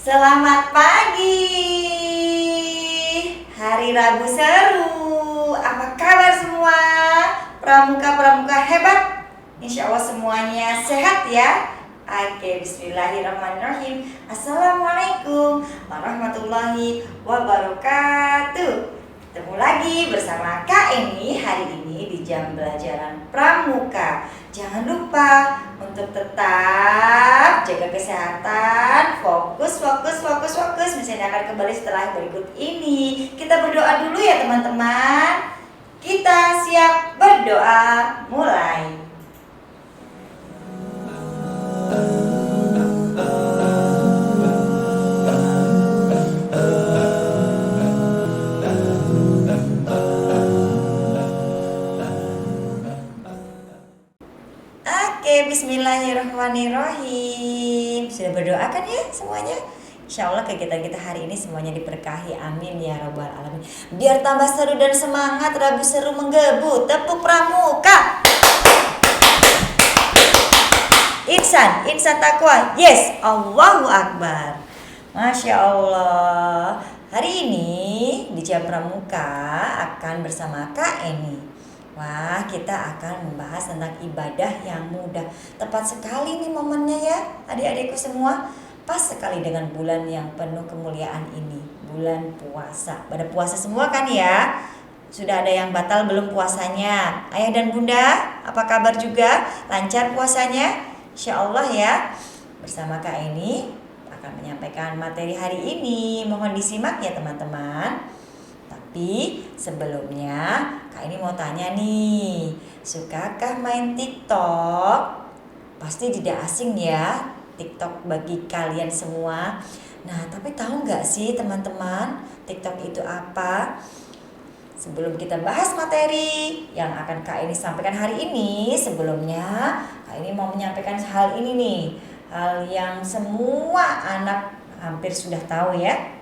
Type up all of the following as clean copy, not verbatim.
Selamat pagi, hari Rabu seru. Apa kabar semua? Pramuka-pramuka hebat. Insya Allah semuanya sehat ya. Oke, bismillahirrahmanirrahim. Assalamualaikum warahmatullahi wabarakatuh. Ketemu lagi bersama Kak Eni hari ini di jam pelajaran Pramuka. Jangan lupa untuk tetap jaga kesehatan, fokus. Misalnya akan kembali setelah berikut ini. Kita berdoa dulu ya teman-teman. Kita siap berdoa, mulai. Bismillahirrahmanirrahim. Sudah berdoa kan ya semuanya? Insya Allah kegiatan kita hari ini semuanya diberkahi. Amin ya robbal alamin. Biar tambah seru dan semangat, Rabu seru menggebu. Tepuk pramuka. Insan takwa. Yes, Allahu Akbar. Masya Allah. Hari ini di jam pramuka akan bersama Kak Eni. Wah, kita akan membahas tentang ibadah yang mudah. Tepat sekali nih momennya ya, adik-adikku semua. Pas sekali dengan bulan yang penuh kemuliaan ini, bulan puasa. Pada puasa semua kan ya? Sudah ada yang batal belum puasanya? Ayah dan bunda, apa kabar juga? Lancar puasanya? Insya Allah ya. Bersama Kak Eni akan menyampaikan materi hari ini. Mohon disimak ya teman-teman. Tapi sebelumnya Kak ini mau tanya nih, sukakah main TikTok? Pasti tidak asing ya TikTok bagi kalian semua. Nah, tapi tahu nggak sih teman-teman TikTok itu apa? Sebelum kita bahas materi yang akan Kak ini sampaikan hari ini, sebelumnya Kak ini mau menyampaikan hal ini nih, hal yang semua anak hampir sudah tahu ya.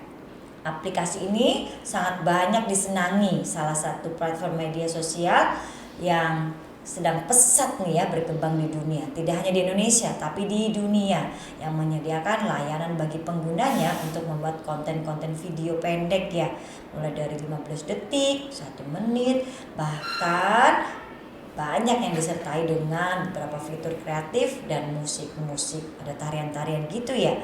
Aplikasi ini sangat banyak disenangi, salah satu platform media sosial yang sedang pesat nih ya berkembang di dunia. Tidak hanya di Indonesia tapi di dunia, yang menyediakan layanan bagi penggunanya untuk membuat konten-konten video pendek ya, mulai dari 15 detik, 1 menit, bahkan banyak yang disertai dengan beberapa fitur kreatif dan musik-musik, ada tarian-tarian gitu ya.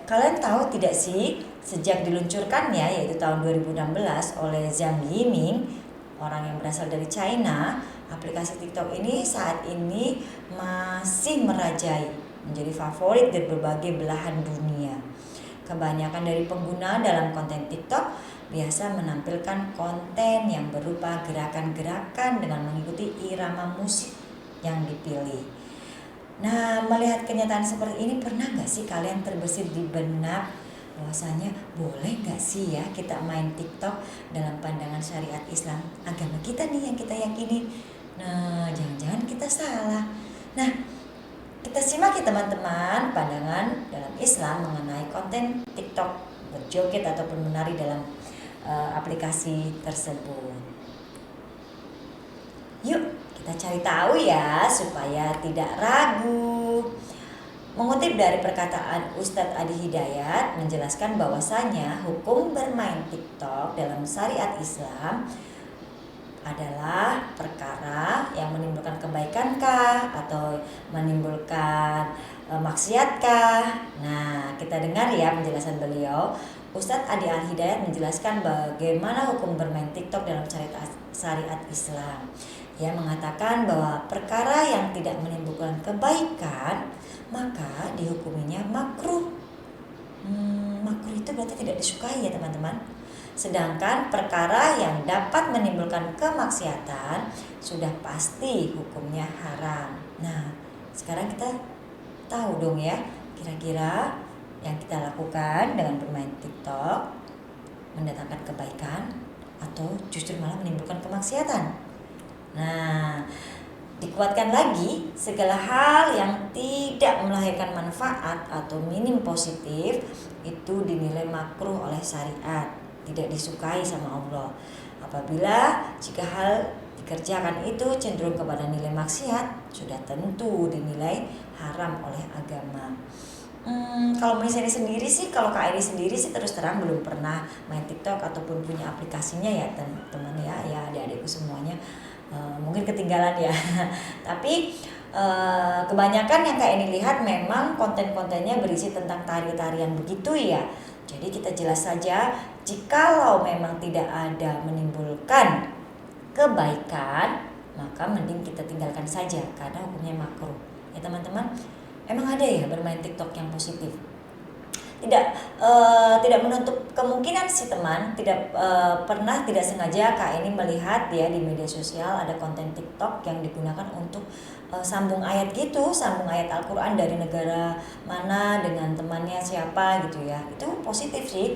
Kalian tahu tidak sih, sejak diluncurkannya yaitu tahun 2016 oleh Zhang Yiming, orang yang berasal dari China, aplikasi TikTok ini saat ini masih merajai, menjadi favorit di berbagai belahan dunia. Kebanyakan dari pengguna dalam konten TikTok biasa menampilkan konten yang berupa gerakan-gerakan dengan mengikuti irama musik yang dipilih. Nah, melihat kenyataan seperti ini, pernah gak sih kalian terbesit di benak bahwasanya boleh gak sih ya kita main TikTok dalam pandangan syariat Islam, agama kita nih yang kita yakini? Nah, jangan-jangan kita salah. Nah, kita simak ya teman-teman pandangan dalam Islam mengenai konten TikTok berjoget ataupun menari dalam aplikasi tersebut. Yuk kita cari tahu ya supaya tidak ragu. Mengutip dari perkataan Ustadz Adi Hidayat menjelaskan bahwasanya hukum bermain TikTok dalam syariat Islam adalah perkara yang menimbulkan kebaikan atau menimbulkan maksiatkah. Nah, kita dengar ya penjelasan beliau. Ustadz Adi Hidayat menjelaskan bagaimana hukum bermain TikTok dalam syariat Islam. Ia mengatakan bahwa perkara yang tidak menimbulkan kebaikan maka dihukuminya makruh. Makruh itu berarti tidak disukai ya teman-teman. Sedangkan perkara yang dapat menimbulkan kemaksiatan sudah pasti hukumnya haram. Nah, sekarang kita tahu dong ya, kira-kira yang kita lakukan dengan bermain TikTok mendatangkan kebaikan atau justru malah menimbulkan kemaksiatan. Nah, dikuatkan lagi, segala hal yang tidak melahirkan manfaat atau minim positif itu dinilai makruh oleh syariat, tidak disukai sama Allah. Apabila jika hal dikerjakan itu cenderung kepada nilai maksiat, sudah tentu dinilai haram oleh agama. Kalau misalnya sendiri sih, kalau Kak Edi sendiri sih terus terang belum pernah main TikTok ataupun punya aplikasinya ya teman-teman ya adik-adikku semuanya. Mungkin ketinggalan ya. Tapi kebanyakan yang Kak Edi lihat memang konten-kontennya berisi tentang tari-tarian begitu ya. Jadi kita jelas saja, jikalau memang tidak ada menimbulkan kebaikan, maka mending kita tinggalkan saja karena hukumnya makruh. Ya teman-teman, emang ada ya bermain TikTok yang positif? Tidak menutup kemungkinan sih teman, pernah tidak sengaja Kak ini melihat ya di media sosial ada konten TikTok yang digunakan untuk sambung ayat gitu, sambung ayat Al-Quran dari negara mana dengan temannya siapa gitu ya. Itu positif sih.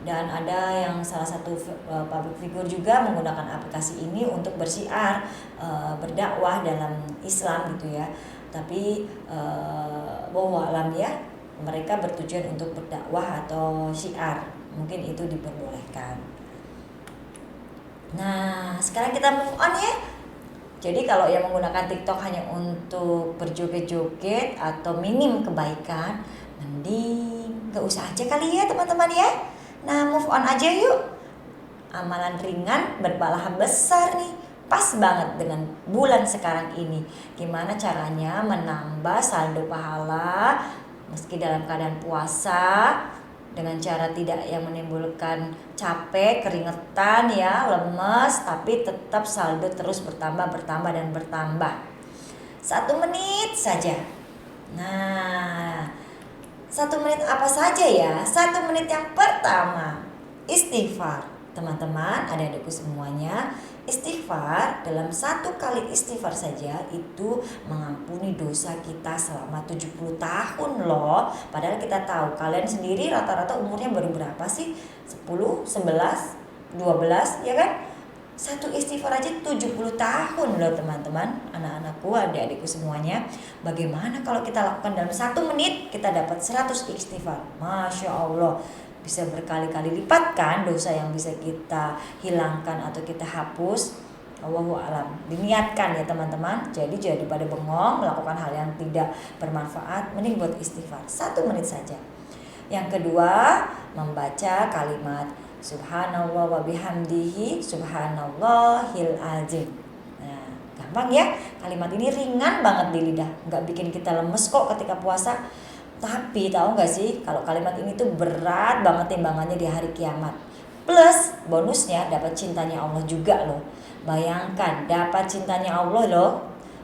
Dan ada yang salah satu public figure juga menggunakan aplikasi ini untuk bersiar, berdakwah dalam Islam gitu ya. Tapi wallahu alam ya, mereka bertujuan untuk berdakwah atau syiar, mungkin itu diperbolehkan. Nah, sekarang kita move on ya. Jadi kalau yang menggunakan TikTok hanya untuk berjoget-joget atau minim kebaikan, mending gak usah aja kali ya teman-teman ya. Nah, move on aja yuk. Amalan ringan berpahala besar nih. Pas banget dengan bulan sekarang ini. Gimana caranya menambah saldo pahala meski dalam keadaan puasa, dengan cara tidak yang menimbulkan capek, keringetan ya, lemes, tapi tetap saldo terus bertambah dan bertambah. 1 menit saja. Nah, 1 menit apa saja ya? 1 menit yang pertama, istighfar. Teman-teman, adik-adikku semuanya, istighfar, dalam 1 kali istighfar saja itu mengampuni dosa kita selama 70 tahun loh. Padahal kita tahu, kalian sendiri rata-rata umurnya baru berapa sih? 10, 11, 12 ya kan? 1 istighfar aja 70 tahun loh teman-teman, anak-anakku, adik-adikku semuanya. Bagaimana kalau kita lakukan dalam 1 menit kita dapat 100 istighfar? Masya Allah, bisa berkali-kali lipat kan dosa yang bisa kita hilangkan atau kita hapus. Wallahu alam. Diniatkan ya teman-teman. Jadi pada bengong melakukan hal yang tidak bermanfaat, mending buat istighfar 1 menit saja. Yang kedua, membaca kalimat Subhanallah wa bihamdihi subhanallahil azim. Nah, gampang ya. Kalimat ini ringan banget di lidah, nggak bikin kita lemes kok ketika puasa. Tapi tahu nggak sih, kalau kalimat ini tuh berat banget timbangannya di hari kiamat. Plus bonusnya dapat cintanya Allah juga loh. Bayangkan dapat cintanya Allah loh,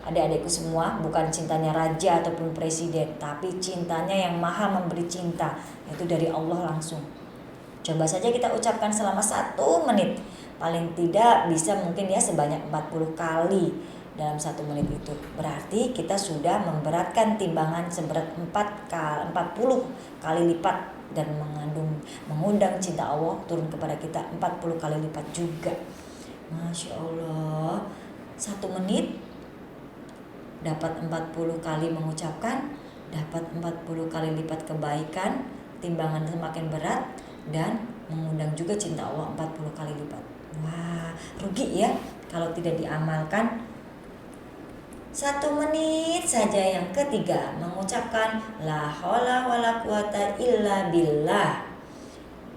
adik-adikku semua, bukan cintanya raja ataupun presiden, tapi cintanya yang maha memberi cinta, yaitu dari Allah langsung. Coba saja kita ucapkan selama 1 menit, paling tidak bisa mungkin ya sebanyak 40 kali dalam 1 menit itu. Berarti kita sudah memberatkan timbangan seberat 40 kali lipat dan mengundang cinta Allah turun kepada kita 40 kali lipat juga. Masya Allah, 1 menit dapat 40 kali mengucapkan, dapat 40 kali lipat kebaikan, timbangan semakin berat, dan mengundang juga cinta Allah 40 kali lipat. Wah, rugi ya kalau tidak diamalkan. 1 menit saja. Yang ketiga, mengucapkan la haula wala quwata illa billah.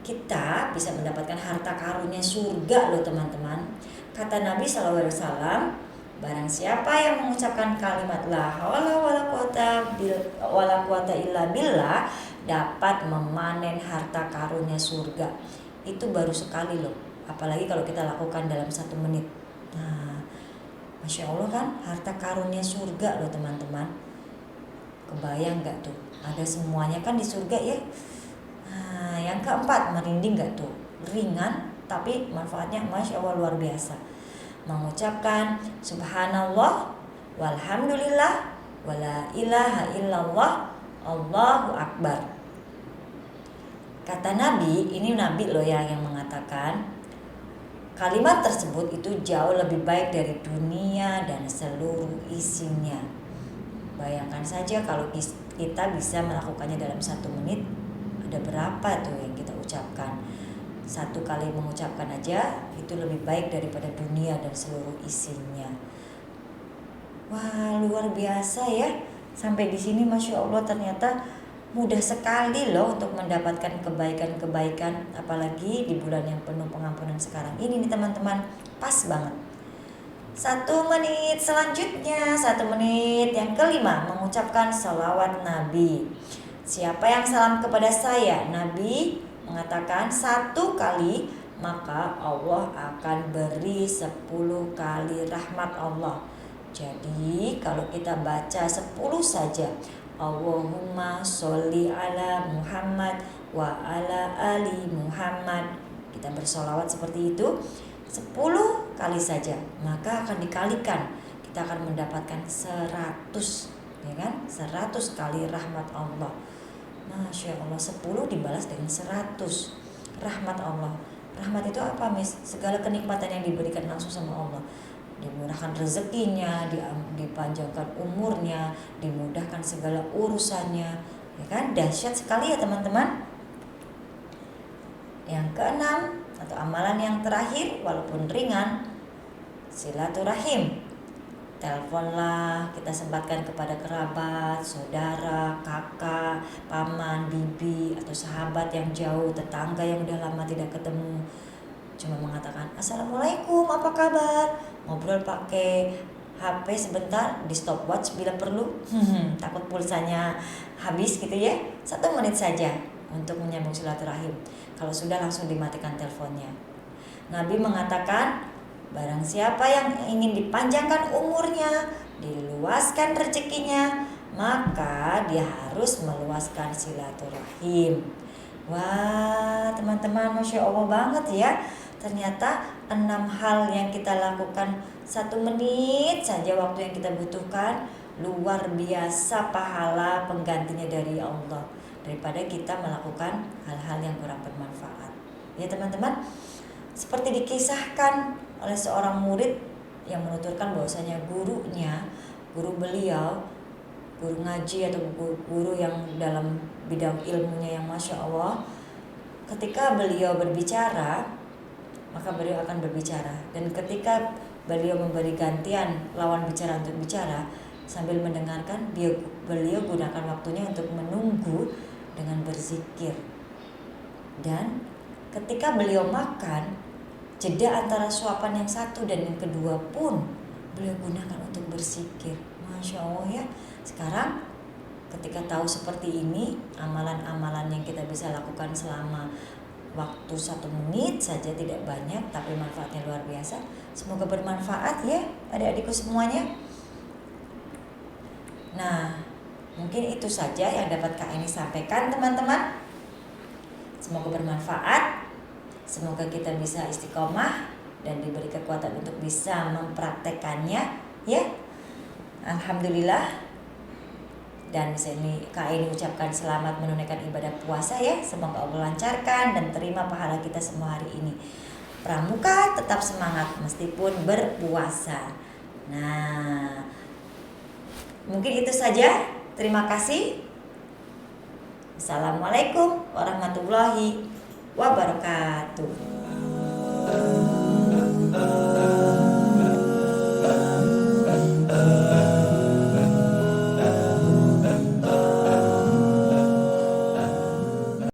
Kita bisa mendapatkan harta karunia surga loh teman-teman. Kata Nabi SAW, barang siapa yang mengucapkan kalimat la haula wala quwata illa billah dapat memanen harta karunia surga. Itu baru sekali loh, apalagi kalau kita lakukan dalam 1 menit. Nah, Masya Allah kan, harta karunia surga loh teman-teman. Kebayang gak tuh, ada semuanya kan di surga ya. Nah, yang keempat, merinding gak tuh? Ringan tapi manfaatnya Masya Allah luar biasa. Mengucapkan subhanallah walhamdulillah wala ilaha illallah Allahu akbar. Kata Nabi, ini Nabi loh yang mengatakan, kalimat tersebut itu jauh lebih baik dari dunia dan seluruh isinya. Bayangkan saja kalau kita bisa melakukannya dalam 1 menit, ada berapa tuh yang kita ucapkan. 1 kali mengucapkan aja itu lebih baik daripada dunia dan seluruh isinya. Wah, luar biasa ya. Sampai di sini Masya Allah ternyata Mudah sekali loh untuk mendapatkan kebaikan-kebaikan, apalagi di bulan yang penuh pengampunan sekarang ini nih teman-teman. Pas banget. 1 menit selanjutnya, 1 menit yang kelima, mengucapkan salawat Nabi. Siapa yang salam kepada saya, Nabi mengatakan 1 kali, maka Allah akan beri 10 kali rahmat Allah. Jadi kalau kita baca 10 saja, Allahumma sholli ala Muhammad wa ala ali Muhammad, kita bersolawat seperti itu 10 kali saja, maka akan dikalikan, kita akan mendapatkan 100, ya kan? 100 kali rahmat Allah. Masya Allah, 10 dibalas dengan 100 rahmat Allah. Rahmat itu apa, Miss? Segala kenikmatan yang diberikan langsung sama Allah. Dimudahkan rezekinya, dipanjangkan umurnya, dimudahkan segala urusannya, ya kan? Dahsyat sekali ya teman-teman. Yang keenam atau amalan yang terakhir, walaupun ringan, silaturahim. Teleponlah, kita sempatkan kepada kerabat, saudara, kakak, paman, bibi, atau sahabat yang jauh, tetangga yang udah lama tidak ketemu. Cuma mengatakan assalamualaikum, apa kabar, ngobrol pakai HP sebentar, di stopwatch bila perlu. Takut pulsanya habis gitu ya. 1 menit saja untuk menyambung silaturahim. Kalau sudah, langsung dimatikan teleponnya. Nabi mengatakan, barang siapa yang ingin dipanjangkan umurnya, diluaskan rezekinya, maka dia harus meluaskan silaturahim. Wah teman-teman, Masya Allah banget ya. Ternyata 6 hal yang kita lakukan 1 menit saja waktu yang kita butuhkan, luar biasa pahala penggantinya dari Allah, daripada kita melakukan hal-hal yang kurang bermanfaat. Ya teman-teman, seperti dikisahkan oleh seorang murid yang menuturkan bahwasanya guru beliau, guru ngaji atau guru yang dalam bidang ilmunya yang Masya Allah, ketika beliau berbicara, maka beliau akan berbicara, dan ketika beliau memberi gantian lawan bicara untuk bicara, sambil mendengarkan, beliau gunakan waktunya untuk menunggu dengan berzikir. Dan ketika beliau makan, jeda antara suapan yang satu dan yang kedua pun beliau gunakan untuk berzikir. Masya Allah ya. Sekarang ketika tahu seperti ini, amalan-amalan yang kita bisa lakukan selama waktu 1 menit saja, tidak banyak tapi manfaatnya luar biasa. Semoga bermanfaat ya adik-adikku semuanya. Nah, mungkin itu saja yang dapat Kak Eni sampaikan teman-teman. Semoga bermanfaat. Semoga kita bisa istiqomah dan diberi kekuatan untuk bisa mempraktekannya ya. Alhamdulillah. Dan di sini Kak Eni ucapkan selamat menunaikan ibadah puasa ya. Semoga Allah lancarkan dan terima pahala kita semua hari ini. Pramuka tetap semangat meskipun berpuasa. Nah, mungkin itu saja. Terima kasih. Assalamualaikum warahmatullahi wabarakatuh.